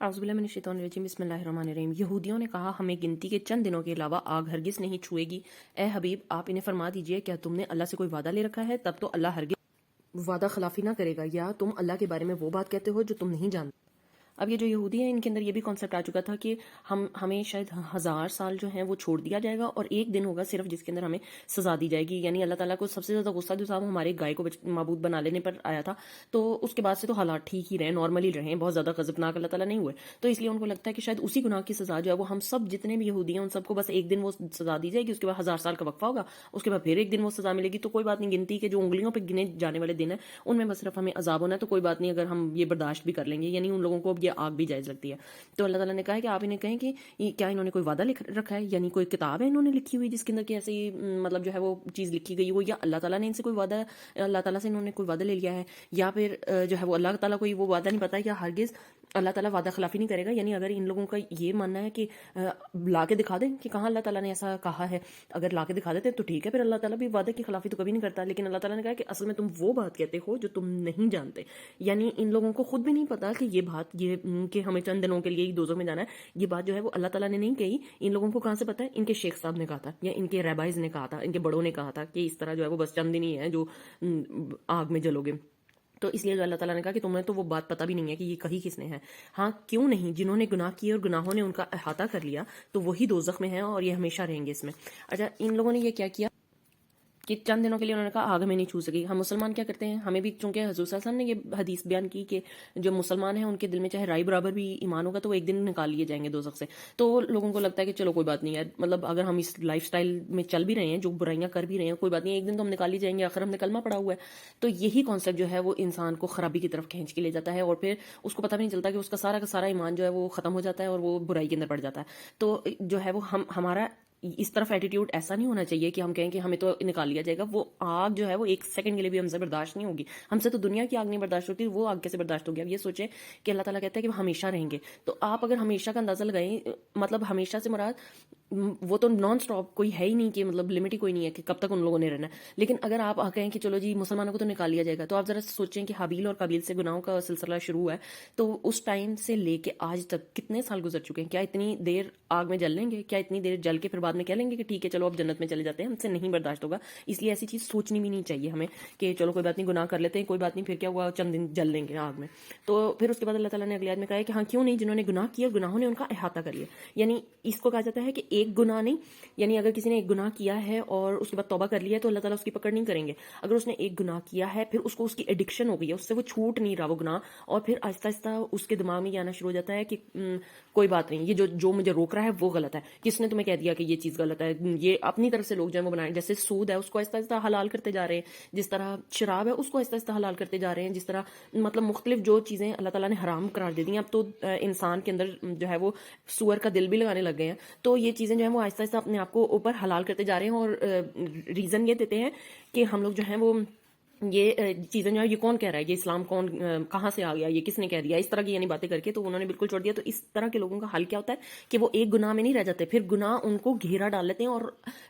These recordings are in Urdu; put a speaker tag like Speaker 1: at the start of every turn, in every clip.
Speaker 1: اعوذ باللہ من الشیطان الرجیم بسم اللہ الرحمن الرحیم۔ یہودیوں نے کہا ہمیں گنتی کے چند دنوں کے علاوہ آگ ہرگز نہیں چھوئے گی۔ اے حبیب آپ انہیں فرما دیجئے کیا تم نے اللہ سے کوئی وعدہ لے رکھا ہے؟ تب تو اللہ ہرگز وعدہ خلافی نہ کرے گا، یا تم اللہ کے بارے میں وہ بات کہتے ہو جو تم نہیں جانتے۔ اب یہ جو یہودی ہیں ان کے اندر یہ بھی کانسیپٹ آ چکا تھا کہ ہمیں شاید 1000 سال جو ہیں وہ چھوڑ دیا جائے گا اور ایک دن ہوگا صرف جس کے اندر ہمیں سزا دی جائے گی۔ یعنی اللہ تعالیٰ کو سب سے زیادہ غصہ جو تھا وہ ہمارے گائے کو معبود بنا لینے پر آیا تھا، تو اس کے بعد سے تو حالات ٹھیک ہی رہے، نارملی رہے، بہت زیادہ غضبناک اللہ تعالیٰ نہیں ہوئے۔ تو اس لیے ان کو لگتا ہے کہ شاید اسی گناہ کی سزا جو ہے وہ ہم سب جتنے بھی یہودی ہیں ان سب کو بس ایک دن وہ سزا دی جائے گی، اس کے بعد 1000 سال کا وقفہ ہوگا، اس کے بعد پھر ایک دن وہ سزا ملے گی۔ تو کوئی بات نہیں، گنتی کے جو انگلیوں پہ گنے جانے والے دن ہیں ان میں بس صرف ہمیں عذاب ہونا ہے، تو کوئی بات نہیں اگر ہم یہ برداشت بھی کر لیں گے۔ یعنی ان لوگوں کو اب یہ آگ بھی جائز لگتی ہے۔ تو اللہ تعالیٰ نے کہا ہے کہ آپ انہیں کہیں کہ کیا انہوں نے کوئی وعدہ لکھ رکھا ہے، یعنی کوئی کتاب ہے انہوں نے لکھی ہوئی جس کے اندر کہ ایسی مطلب جو ہے وہ چیز لکھی گئی ہو، یا اللہ تعالیٰ نے ان سے کوئی وعدہ، اللہ تعالیٰ سے انہوں نے کوئی وعدہ لے لیا ہے، یا پھر جو ہے وہ اللہ تعالیٰ کو وہ وعدہ نہیں پتا ہے، یا ہرگز اللہ تعالیٰ وعدہ خلافی نہیں کرے گا۔ یعنی اگر ان لوگوں کا یہ ماننا ہے کہ لا کے دکھا دیں کہ کہاں اللہ تعالیٰ نے ایسا کہا ہے، اگر لا کے دکھا دیتے تو ٹھیک ہے، پھر اللہ تعالیٰ بھی وعدے کی خلافی تو کبھی نہیں کرتا۔ لیکن اللہ تعالیٰ نے کہا کہ اصل میں تم وہ بات کہتے ہو جو تم نہیں جانتے۔ یعنی ان لوگوں کو خود بھی نہیں پتا کہ یہ بات کہ ہمیں چند دنوں کے لیے ہی دوزخ میں جانا ہے، یہ بات جو ہے وہ اللہ تعالیٰ نے نہیں کہی۔ ان لوگوں کو کہاں سے پتا ہے؟ ان کے شیخ صاحب نے کہا تھا، یا ان کے ریبائز نے کہا تھا، ان کے بڑوں نے کہا تھا کہ اس طرح جو ہے وہ بس چند دن ہی ہے جو آگ میں جلو گے۔ تو اس لیے جو اللہ تعالیٰ نے کہا کہ تمہیں تو وہ بات پتہ بھی نہیں ہے کہ یہ کہی کس نے ہے۔ ہاں کیوں نہیں، جنہوں نے گناہ کیے اور گناہوں نے ان کا احاطہ کر لیا تو وہی دوزخ میں ہیں اور یہ ہمیشہ رہیں گے اس میں۔ اچھا، ان لوگوں نے یہ کیا کیا کہ چند دنوں کے لیے انہوں نے کہا آگ میں نہیں چھو سکی۔ ہم مسلمان کیا کرتے ہیں، ہمیں بھی چونکہ حضور صلی اللہ علیہ وسلم نے یہ حدیث بیان کی کہ جو مسلمان ہیں ان کے دل میں چاہے رائی برابر بھی ایمان ہوگا تو وہ ایک دن نکال لیے جائیں گے دوزخ سے۔ تو لوگوں کو لگتا ہے کہ چلو کوئی بات نہیں ہے، مطلب اگر ہم اس لائف سٹائل میں چل بھی رہے ہیں، جو برائیاں کر بھی رہے ہیں، کوئی بات نہیں، ایک دن تو ہم نکال لی جائیں گے، آخر ہم نے کلمہ پڑھا ہوا ہے۔ تو یہی کانسیپٹ جو ہے وہ انسان کو خرابی کی طرف کھینچ کے لے جاتا ہے، اور پھر اس کو پتہ بھی نہیں چلتا کہ اس کا سارا ایمان جو ہے وہ ختم ہو جاتا ہے اور وہ برائی کے اندر پڑ جاتا ہے۔ تو جو ہے وہ ہمارا اس طرف ایٹیٹیوڈ ایسا نہیں ہونا چاہیے کہ ہم کہیں کہ ہمیں تو نکال لیا جائے گا۔ وہ آگ جو ہے وہ ایک سیکنڈ کے لیے بھی ہم سے برداشت نہیں ہوگی، ہم سے تو دنیا کی آگ نہیں برداشت ہوتی، وہ آگ کیسے برداشت ہوگی؟ اب یہ سوچیں کہ اللہ تعالیٰ کہتا ہے کہ وہ ہمیشہ رہیں گے، تو آپ اگر ہمیشہ کا اندازہ لگائیں، مطلب ہمیشہ سے مراد وہ تو نان سٹاپ کوئی ہے ہی نہیں، کہ مطلب لمٹ ہی کوئی نہیں ہے کہ کب تک ان لوگوں نے رہنا ہے۔ لیکن اگر آپ کہیں کہ چلو جی مسلمانوں کو تو نکال لیا جائے گا، تو آپ ذرا سوچیں کہ حابیل اور قابیل سے گناہوں کا سلسلہ شروع ہے، تو اس ٹائم سے لے کے آج تک کتنے سال گزر چکے ہیں؟ کیا اتنی دیر آگ میں جل لیں گے؟ کیا اتنی دیر جل کے پھر بعد میں کہہ لیں گے کہ ٹھیک ہے چلو اب جنت میں چلے جاتے ہیں؟ ہم سے نہیں برداشت ہوگا۔ اس لیے ایسی چیز سوچنی بھی نہیں چاہیے ہمیں کہ چلو کوئی بات نہیں، گناہ کر لیتے ہیں، کوئی بات نہیں، پھر کیا ہوا، چند دن جل لیں گے آگ میں۔ تو پھر اس کے بعد اللہ تعالیٰ نے اگلی آیت میں کہا ہے کہ ہاں کیوں نہیں، جنہوں نے گناہ کیا اور گناہوں نے ان کا احاطہ کر لیا۔ یعنی اس کو کہا جاتا ہے کہ ایک گناہ نہیں، یعنی اگر کسی نے ایک گناہ کیا ہے اور اس کے بعد توبہ کر لیا ہے تو اللہ تعالیٰ اس کی پکڑ نہیں کریں گے۔ اگر اس نے ایک گناہ کیا ہے پھر اس کو اس کی ایڈکشن ہو گئی ہے، اس سے وہ چھوٹ نہیں رہا وہ گناہ، اور پھر آہستہ آہستہ اس کے دماغ میں یہ آنا شروع ہو جاتا ہے کہ کوئی بات نہیں، یہ جو مجھے روک رہا ہے وہ غلط ہے، کس نے تمہیں کہہ دیا کہ یہ چیز غلط ہے؟ یہ اپنی طرف سے لوگ جو ہے وہ بنائیں، جیسے سود ہے اس کو آہستہ آہستہ حلال کرتے جا رہے ہیں، جس طرح شراب ہے اس کو آہستہ آہستہ حلال کرتے جا رہے ہیں، جس طرح مطلب مختلف جو چیزیں اللہ تعالیٰ نے حرام قرار دے دی ہیں، اب تو انسان کے اندر جو ہے وہ سور کا دل بھی لگانے لگ گئے ہیں۔ تو یہ چیزیں جو ہیں وہ آہستہ آہستہ اپنے آپ کو اوپر حلال کرتے جا رہے ہیں، اور ریزن یہ دیتے ہیں کہ ہم لوگ جو ہیں وہ یہ چیزیں جو ہے یہ کون کہہ رہا ہے، یہ اسلام کون کہاں سے آ گیا، یہ کس نے کہہ دیا، اس طرح کی یعنی باتیں کر کے تو انہوں نے بالکل چھوڑ دیا۔ تو اس طرح کے لوگوں کا حل کیا ہوتا ہے کہ وہ ایک گناہ میں نہیں رہ جاتے، پھر گناہ ان کو گھیرا ڈال لیتے ہیں، اور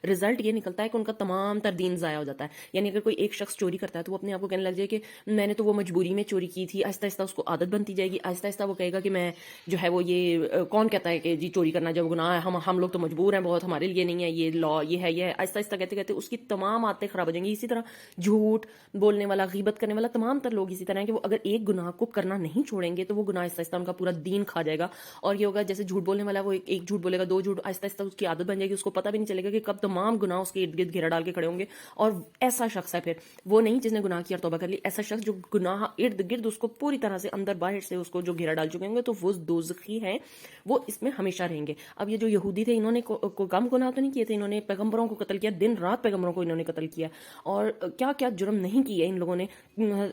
Speaker 1: رزلٹ یہ نکلتا ہے کہ ان کا تمام تر دین ضائع ہو جاتا ہے۔ یعنی اگر کوئی ایک شخص چوری کرتا ہے تو وہ اپنے آپ کو کہنے لگ جائے کہ میں نے تو وہ مجبوری میں چوری کی تھی، آہستہ آہستہ اس کو عادت بنتی جائے گی، آہستہ آہستہ وہ کہے گا کہ میں جو ہے وہ یہ کون کہتا ہے کہ جی چوری کرنا جب گناہ ہے، ہم لوگ تو مجبور ہیں بہت، ہمارے لیے نہیں ہے یہ لا، یہ ہے، آہستہ آہستہ کہتے کہتے اس کی تمام عادتیں خراب ہو جائیں گی۔ اسی طرح جھوٹ بولنے والا، غیبت کرنے والا، تمام تر لوگ اسی طرح ہیں کہ وہ اگر ایک گناہ کو کرنا نہیں چھوڑیں گے تو وہ گناہ آہستہ آہستہ ان کا پورا دین کھا جائے گا۔ اور یہ ہوگا جیسے جھوٹ بولنے والا، وہ ایک جھوٹ بولے گا، دو جھوٹ، آہستہ آہستہ اس کی عادت بن جائے گی، اس کو پتہ بھی نہیں چلے گا کہ کب تمام گناہ اس کے ارد گرد گھیرا ڈال کے کھڑے ہوں گے۔ اور ایسا شخص ہے پھر وہ نہیں جس نے گناہ کیا اور توبہ کر لی، ایسا شخص جو گناہ ارد گرد اس کو پوری طرح سے اندر باہر سے اس کو جو گھیرا ڈال چکے ہوں گے تو وہ دوزخی ہیں، وہ اس میں ہمیشہ رہیں گے۔ اب یہ جو یہودی تھے انہوں نے کم گناہ تو نہیں کیے تھے، انہوں نے پیغمبروں کو قتل کیا، دن رات پیغمبروں کو انہوں نے قتل کیا، اور کیا کیا جرم نہیں کیے ان لوگوں نے،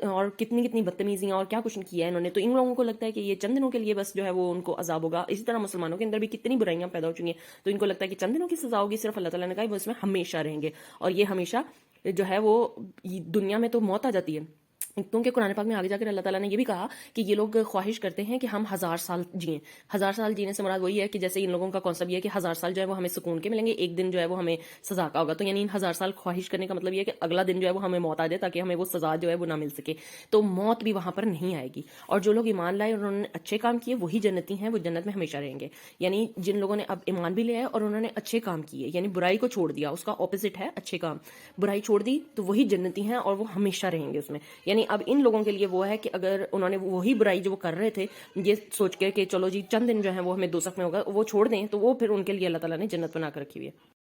Speaker 1: اور کتنی بدتمیزیاں اور کیا کچھ کیا ہے انہوں نے۔ تو ان لوگوں کو لگتا ہے کہ یہ چند دنوں کے لیے بس جو ہے وہ ان کو عذاب ہوگا۔ اسی طرح مسلمانوں کے اندر بھی کتنی برائیاں پیدا ہو چکی ہیں، تو ان کو لگتا ہے کہ چند دنوں کی سزا ہوگی، صرف اللہ تعالیٰ نے کہا وہ اس میں ہمیشہ رہیں گے، اور یہ ہمیشہ جو ہے وہ دنیا میں تو موت آ جاتی ہے، کیونکہ قرآن پاک میں آگے جا کر اللہ تعالیٰ نے یہ بھی کہا کہ یہ لوگ خواہش کرتے ہیں کہ ہم 1000 سال جئیں. 1000 سال جینے سے مراد وہی ہے کہ جیسے ان لوگوں کا کانسیپٹ یہ ہے کہ 1000 سال جو ہے وہ ہمیں سکون کے ملیں گے، ایک دن جو ہے وہ ہمیں سزا کا ہوگا. تو یعنی ان 1000 سال خواہش کرنے کا مطلب یہ ہے کہ اگلا دن جو ہے وہ ہمیں موت آ جائے تاکہ ہمیں وہ سزا جو ہے وہ نہ مل سکے. تو موت بھی وہاں پر نہیں آئے گی. اور جو لوگ ایمان لائے اور انہوں نے اچھے کام کیے وہی جنتی ہیں، وہ جنت میں ہمیشہ رہیں گے. یعنی جن لوگوں نے اب ایمان بھی لے آئے اور انہوں نے اچھے کام کیے، یعنی برائی کو چھوڑ دیا، اس کا اپوزٹ ہے اچھے کام، برائی چھوڑ دی تو وہی جنتی ہیں اور وہ ہمیشہ رہیں گے اس میں. یعنی اب ان لوگوں کے لیے وہ ہے کہ اگر انہوں نے وہی برائی جو وہ کر رہے تھے یہ سوچ کے کہ چلو جی چند دن جو ہے وہ ہمیں دوزخ میں ہوگا، وہ چھوڑ دیں، تو وہ پھر ان کے لیے اللہ تعالیٰ نے جنت بنا کر رکھی ہوئی ہے.